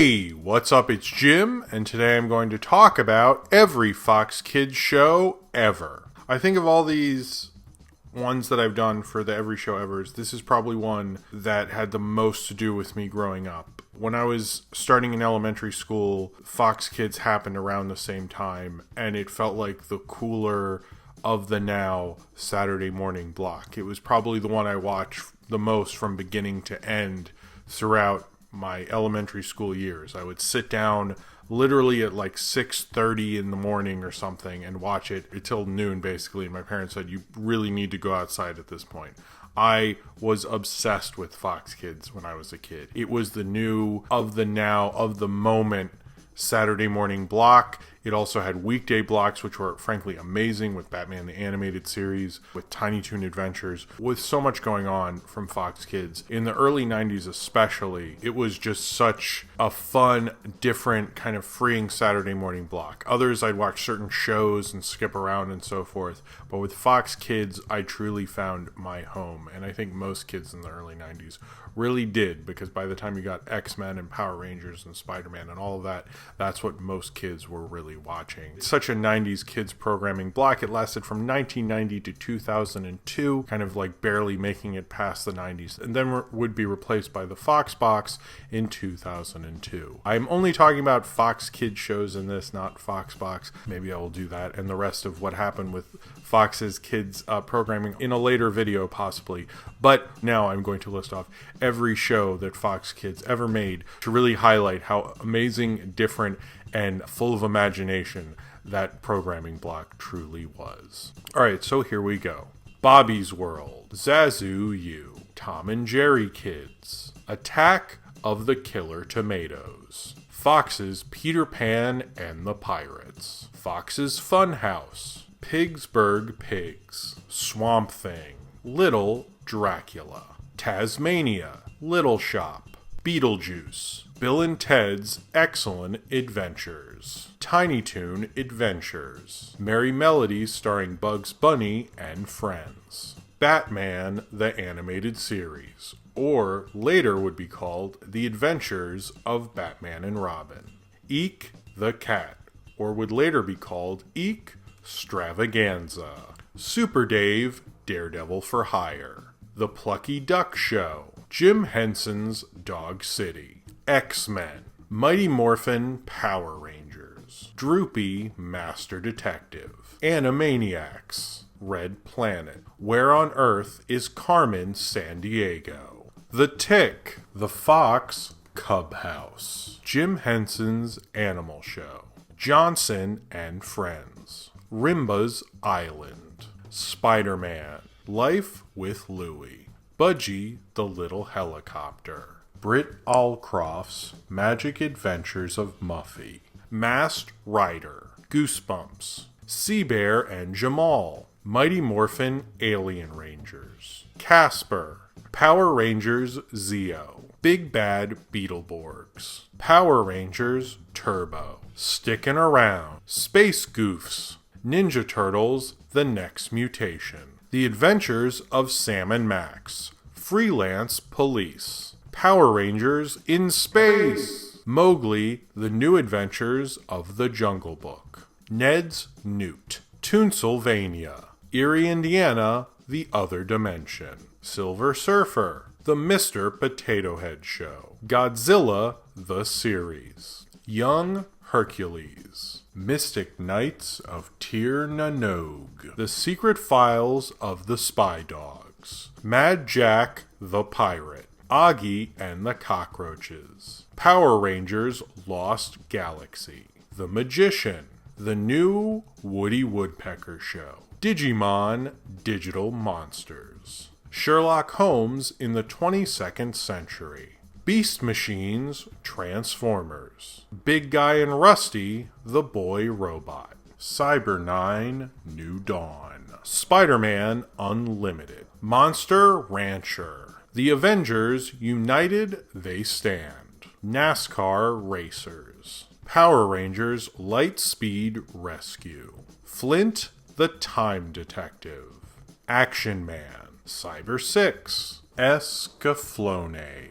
Hey, what's up? It's Jim, and today I'm going to talk about every Fox Kids show ever. I think of all these ones that I've done for the Every Show Evers, this is probably one that had the most to do with me growing up. When I was starting in elementary school, Fox Kids happened around the same time, and it felt like the cooler of the now Saturday morning block. It was probably the one I watched the most from beginning to end throughout my elementary school years. I would sit down literally at like 6:30 in the morning or something and watch it until noon basically. And my parents said, you really need to go outside at this point. I was obsessed with Fox Kids when I was a kid. It was the new, of the now, of the moment Saturday morning block. It also had weekday blocks, which were frankly amazing, with Batman the Animated Series, with Tiny Toon Adventures, with so much going on from Fox Kids. In the early 90s especially, it was just such a fun, different, kind of freeing Saturday morning block. Others, I'd watch certain shows and skip around and so forth, but with Fox Kids, I truly found my home, and I think most kids in the early 90s really did, because by the time you got X-Men and Power Rangers and Spider-Man and all of that, that's what most kids were really watching. It's such a 90s kids programming block. It lasted from 1990 to 2002, kind of like barely making it past the 90s, and then would be replaced by the Fox Box in 2002. I'm only talking about Fox Kids shows in this, not Fox Box. Maybe I will do that and the rest of what happened with Fox's kids programming in a later video possibly. But now I'm going to list off every show that Fox Kids ever made to really highlight how amazing, different, and full of imagination that programming block truly was. Alright, so here we go. Bobby's World, Zazu U, Tom and Jerry Kids, Attack of the Killer Tomatoes, Fox's Peter Pan and the Pirates, Fox's Fun House, Pigsburg Pigs, Swamp Thing, Little Dracula, Tasmania, Little Shop, Beetlejuice, Bill and Ted's Excellent Adventures, Tiny Toon Adventures, Merry Melodies starring Bugs Bunny and Friends, Batman the Animated Series, or later would be called The Adventures of Batman and Robin, Eek the Cat, or would later be called Eek Stravaganza, Super Dave, Daredevil for Hire, The Plucky Duck Show, Jim Henson's Dog City, X-Men, Mighty Morphin Power Rangers, Droopy Master Detective, Animaniacs, Red Planet, Where on Earth is Carmen Sandiego, The Tick, The Fox Cub House, Jim Henson's Animal Show, Johnson and Friends, Rimba's Island, Spider-Man, Life with Louie, Budgie the Little Helicopter, Britt Allcroft's Magic Adventures of Muffy, Masked Rider, Goosebumps, Sea Bear and Jamal, Mighty Morphin Alien Rangers, Casper, Power Rangers Zeo, Big Bad Beetleborgs, Power Rangers Turbo, Stickin' Around, Space Goofs, Ninja Turtles The Next Mutation, The Adventures of Sam and Max, Freelance Police, Power Rangers in Space, Mowgli The New Adventures of the Jungle Book, Ned's Newt, Toonsylvania, Erie, Indiana The Other Dimension, Silver Surfer, The Mr. Potato Head Show, Godzilla The Series, Young Hercules, Mystic Knights of Tir Na Nog, The Secret Files of the Spy Dogs, Mad Jack the Pirate, Augie and the Cockroaches, Power Rangers Lost Galaxy, The Magician, The New Woody Woodpecker Show, Digimon Digital Monsters, Sherlock Holmes in the 22nd Century, Beast Machines Transformers, Big Guy and Rusty the Boy Robot, Cyber 9 New Dawn, Spider-Man Unlimited, Monster Rancher, The Avengers United They Stand, NASCAR Racers, Power Rangers Lightspeed Rescue, Flint the Time Detective, Action Man, Cyber 6, Escaflowne,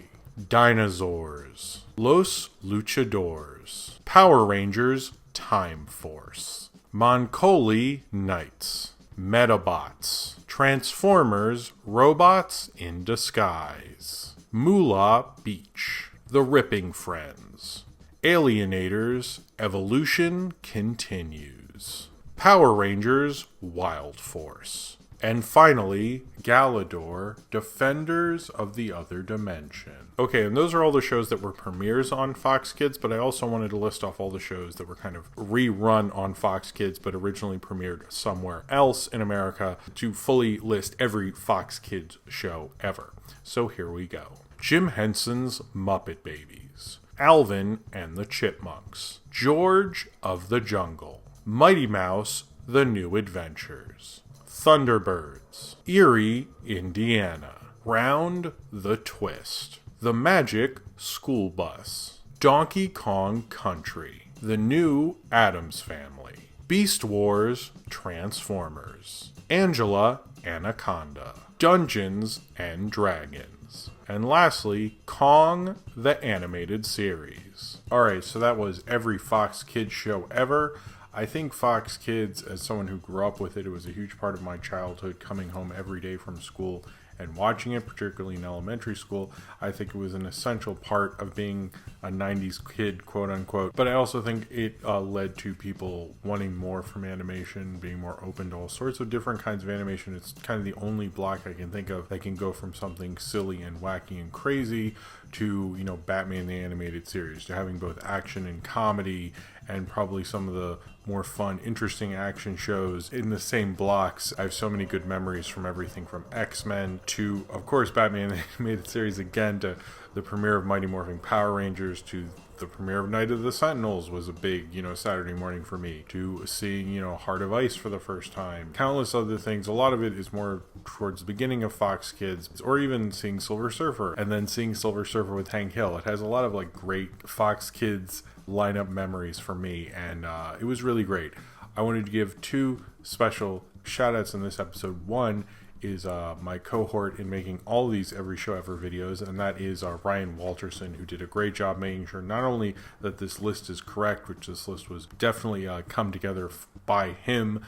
Dinosaurs, Los Luchadors, Power Rangers, Time Force, Moncoli Knights, Metabots, Transformers, Robots in Disguise, Moolah Beach, The Ripping Friends, Alienators, Evolution Continues, Power Rangers, Wild Force, and finally, Galador, Defenders of the Other Dimension. Okay, and those are all the shows that were premieres on Fox Kids, but I also wanted to list off all the shows that were kind of rerun on Fox Kids, but originally premiered somewhere else in America to fully list every Fox Kids show ever. So here we go. Jim Henson's Muppet Babies, Alvin and the Chipmunks, George of the Jungle, Mighty Mouse, The New Adventures, Thunderbirds, Erie, Indiana, Round the Twist, The Magic School Bus, Donkey Kong Country, The New Addams Family, Beast Wars, Transformers, Angela, Anaconda, Dungeons and Dragons, and lastly, Kong, the Animated Series. Alright, so that was every Fox Kids show ever. I think Fox Kids, as someone who grew up with it, it was a huge part of my childhood, coming home every day from school and watching it, particularly in elementary school. I think it was an essential part of being a 90s kid, quote unquote. But I also think it led to people wanting more from animation, being more open to all sorts of different kinds of animation. It's kind of the only block I can think of that can go from something silly and wacky and crazy to, you know, Batman the Animated Series, to having both action and comedy and probably some of the more fun, interesting action shows in the same blocks. I have so many good memories from everything from X-Men to, of course, Batman the Animated Series again, to the premiere of Mighty Morphin Power Rangers, to the premiere of Night of the Sentinels was a big, Saturday morning for me, to seeing, Heart of Ice for the first time. Countless other things. A lot of it is more towards the beginning of Fox Kids, or even seeing Silver Surfer, and then seeing Silver Surfer with Hank Hill. It has a lot of great Fox Kids lineup memories for me, and it was really great. I wanted to give two special shout outs in this episode. One is my cohort in making all these Every Show Ever videos, and that is Ryan Walterson, who did a great job making sure not only that this list is correct, which this list was definitely come together by him.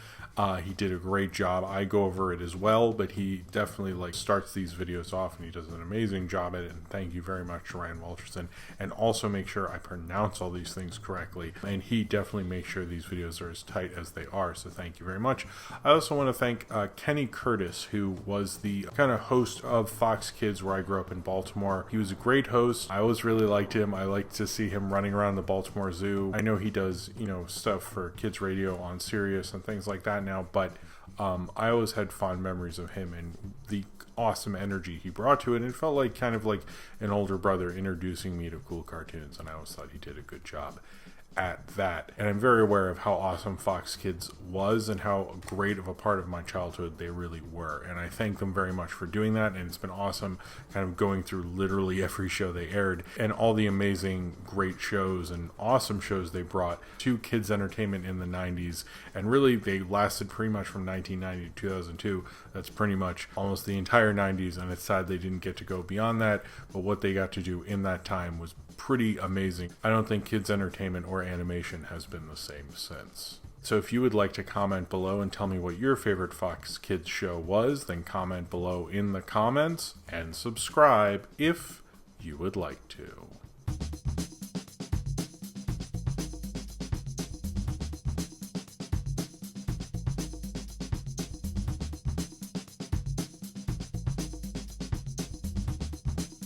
He did a great job. I go over it as well, but he definitely starts these videos off, and he does an amazing job at it. And thank you very much to Ryan Walterson, and also make sure I pronounce all these things correctly. And he definitely makes sure these videos are as tight as they are. So thank you very much. I also want to thank Kenny Curtis, who was the kind of host of Fox Kids where I grew up in Baltimore. He was a great host. I always really liked him. I liked to see him running around the Baltimore Zoo. I know he does, stuff for kids radio on Sirius and things like that now, but I always had fond memories of him and the awesome energy he brought to it. And it felt like kind of like an older brother introducing me to cool cartoons, and I always thought he did a good job at that. And I'm very aware of how awesome Fox Kids was and how great of a part of my childhood they really were, and I thank them very much for doing that. And it's been awesome kind of going through literally every show they aired and all the amazing great shows and awesome shows they brought to kids entertainment in the 90s. And really they lasted pretty much from 1990 to 2002. That's pretty much almost the entire 90s, and it's sad they didn't get to go beyond that, but what they got to do in that time was pretty amazing. I don't think kids entertainment or animation has been the same since. So if you would like to comment below and tell me what your favorite Fox Kids show was, then comment below in the comments and subscribe if you would like to.